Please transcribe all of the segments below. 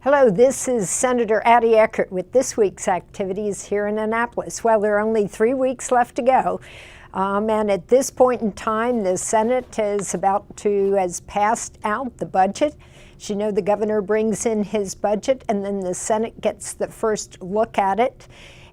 Hello, this is Senator Addie Eckardt with this week's activities here in Annapolis. Well, there are only 3 weeks left to go. And at this point in time, the Senate has passed out the budget. As you know, the governor brings in his budget and then the Senate gets the first look at it.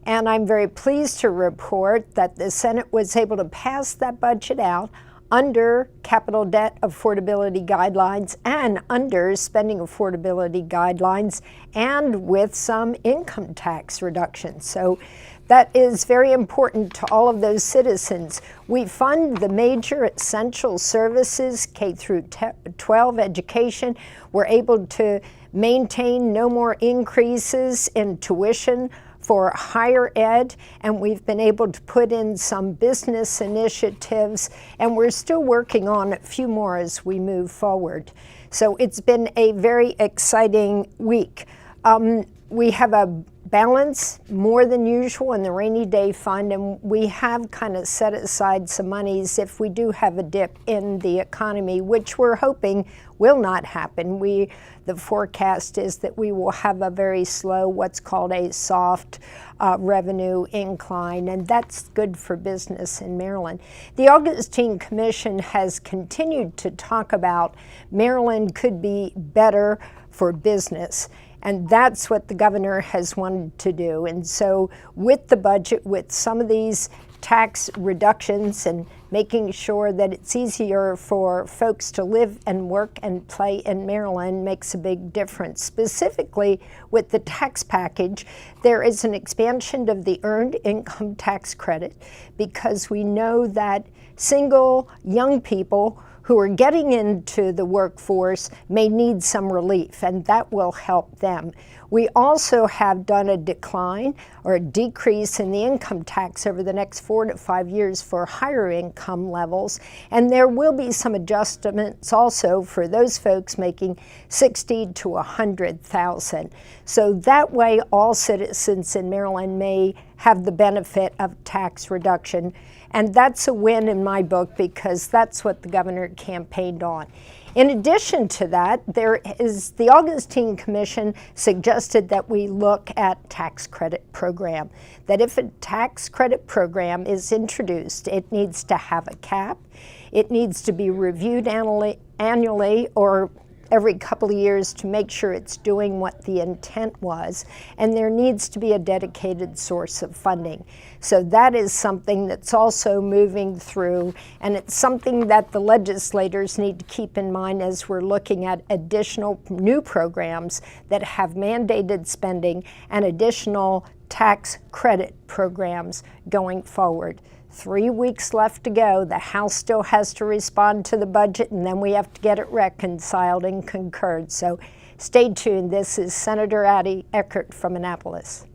And I'm very pleased to report that the Senate was able to pass that budget out under capital debt affordability guidelines and under spending affordability guidelines and with some income tax reductions. So that is very important to all of those citizens. We fund the major essential services, K through 12 education. We're able to maintain no more increases in tuition for higher ed, and we've been able to put in some business initiatives, and we're still working on a few more as we move forward. So it's been a very exciting week. We have a balance more than usual in the rainy day fund, and we have kind of set aside some monies if we do have a dip in the economy, which we're hoping will not happen. The forecast is that we will have a very slow, what's called a soft revenue incline, and that's good for business in Maryland. The Augustine Commission has continued to talk about Maryland could be better for business. And that's what the governor has wanted to do. And so with the budget, with some of these tax reductions and making sure that it's easier for folks to live and work and play in Maryland makes a big difference. Specifically with the tax package, there is an expansion of the earned income tax credit because we know that single young people who are getting into the workforce may need some relief, and that will help them. We also have done a decline or a decrease in the income tax over the next 4 to 5 years for higher income levels, and there will be some adjustments also for those folks making $60,000 to $100,000. So that way all citizens in Maryland may have the benefit of tax reduction. And that's a win in my book because that's what the governor campaigned on. In addition to that, the Augustine Commission suggested that we look at tax credit program. That if a tax credit program is introduced, it needs to have a cap. It needs to be reviewed annually or every couple of years to make sure it's doing what the intent was, and there needs to be a dedicated source of funding. So that is something that's also moving through, and it's something that the legislators need to keep in mind as we're looking at additional new programs that have mandated spending and additional tax credit programs going forward. 3 weeks left to go. The House still has to respond to the budget, and then we have to get it reconciled and concurred. So stay tuned. This is Senator Addie Eckardt from Annapolis.